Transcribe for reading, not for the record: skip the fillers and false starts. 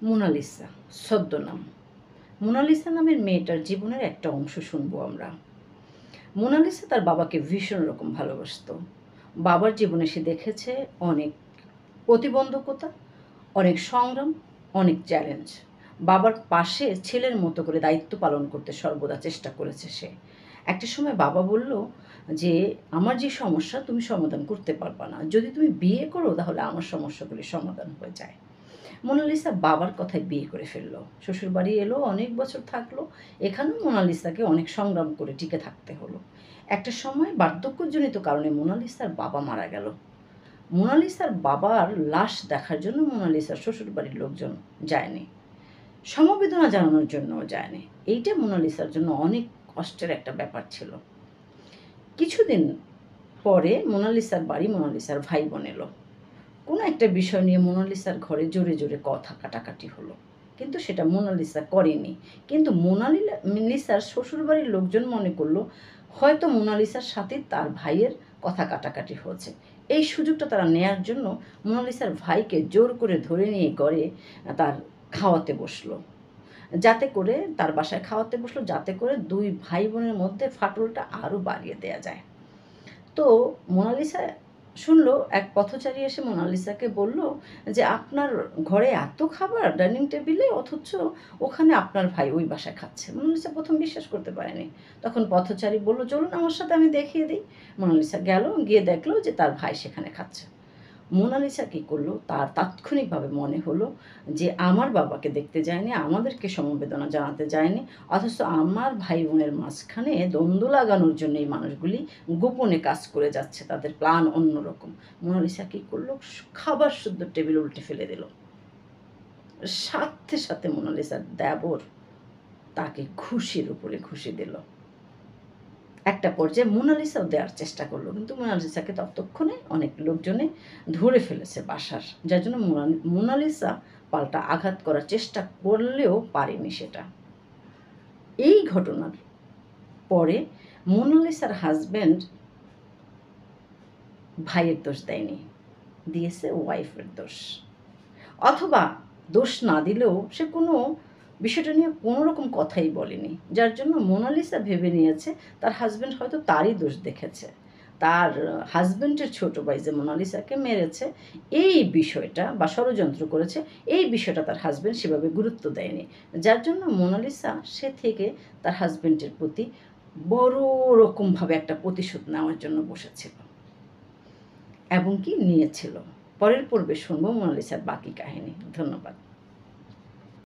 Mona Lisa ছদ্মনাম। Mona Lisa নামের মেয়েটার জীবনের একটা অংশ শুনবো আমরা। মোনালিসা তার বাবাকে ভীষণ রকম ভালোবাসতো। বাবার জীবনে সে দেখেছে অনেক প্রতিবন্ধকতা, অনেক সংগ্রাম, অনেক চ্যালেঞ্জ। বাবার পাশে ছেলের মতো করে দায়িত্ব পালন করতে সর্বদা চেষ্টা করেছে সে। একটা সময় বাবা বলল যে, আমার যে সমস্যা তুমি সমাধান করতে পারবা না। যদি তুমি বিয়ে করো তাহলে আমার সমস্যাগুলি সমাধান হয়ে যায়। মোনালিসা বাবার কথায় বিয়ে করে ফেলল। শ্বশুরবাড়ি এলো, অনেক বছর থাকলো। এখানেও মোনালিসাকে অনেক সংগ্রাম করে টিকে থাকতে হলো। একটা সময় বার্ধক্যজনিত কারণে মোনালিসার বাবা মারা গেল। মোনালিসার বাবার লাশ দেখার জন্য মোনালিসার শ্বশুরবাড়ির লোকজন যায়নি। সমবেদনা জানানোর জন্যও যায়নি। এইটা মোনালিসার জন্য অনেক কষ্টের একটা ব্যাপার ছিল। কিছুদিন পরে মোনালিসার বাড়ি মোনালিসার ভাই বোন এলো। কোনো একটা বিষয় নিয়ে মোনালিসার ঘরে জোরে জোরে কথা কাটাকাটি হলো, কিন্তু সেটা মোনালিসা করেনি। কিন্তু মোনালিসার শ্বশুরবাড়ির লোকজন মনে করলো হয়তো মোনালিসার সাথে তার ভাইয়ের কথা কাটাকাটি হচ্ছে। এই সুযোগটা তারা নেয়ার জন্য মোনালিসার ভাইকে জোর করে ধরে নিয়ে ঘরে তার খাওয়াতে বসলো, যাতে করে তার বাসায় খাওয়াতে বসলো যাতে করে দুই ভাই বোনের মধ্যে ফাটলটা আরও বাড়িয়ে দেওয়া যায়। তো মোনালিসা শুনলো, এক পথচারী এসে মোনালিসাকে বলল যে, আপনার ঘরে এত খাবার ডাইনিং টেবিলে, অথচ ওখানে আপনার ভাই ওই বাসায় খাচ্ছে। মোনালিসা প্রথম বিশ্বাস করতে পারেনি। তখন পথচারী বলল, চলুন আমার সাথে, আমি দেখিয়ে দিই। মোনালিসা গেল, গিয়ে দেখলো যে তার ভাই সেখানে খাচ্ছে। মোনালিসা কী করলো, তার তাৎক্ষণিকভাবে মনে হলো যে আমার বাবাকে দেখতে যায়নি, আমাদেরকে সমবেদনা জানাতে যায়নি, অথচ আমার ভাই বোনের মাঝখানে দ্বন্দ্ব লাগানোর জন্য এই মানুষগুলি গোপনে কাজ করে যাচ্ছে, তাদের প্ল্যান অন্যরকম। মোনালিসা কী করলো, খাবার শুদ্ধ টেবিল উল্টে ফেলে দিল। সাথে সাথে মোনালিসার দেবর তাকে ঘুষির উপরে ঘুষি দিল। একটা পর্যায়ে মোনালিসাও দেওয়ার চেষ্টা করলো, কিন্তু মোনালিসাকে ততক্ষণে অনেক লোকজনে ধরে ফেলেছে বাসার, যার জন্য মোনালিসা পাল্টা আঘাত করার চেষ্টা করলেও পারেনি সেটা। এই ঘটনার পরে মোনালিসার হাজব্যান্ড ভাইয়ের দোষ দেয়নি, দিয়েছে ওয়াইফের দোষ। অথবা দোষ না দিলেও সে কোনো বিষয়টা নিয়ে কোনো রকম কথাই বলেনি, যার জন্য মোনালিসা ভেবে নিয়েছে তার হাজব্যান্ড হয়তো তারই দোষ দেখেছে। তার হাজব্যান্ডের ছোট ভাই যে মোনালিসাকে মেরেছে, এই বিষয়টা বা ষড়যন্ত্র করেছে, এই বিষয়টা তার হাজব্যান্ড সেভাবে গুরুত্ব দেয়নি, যার জন্য মোনালিসা সে থেকে তার হাজব্যান্ডের প্রতি বড় রকমভাবে একটা প্রতিশোধ নেওয়ার জন্য বসেছিল এবং কি নিয়েছিল। পরের পর্বে শুনবো মোনালিসার বাকি কাহিনী। ধন্যবাদ।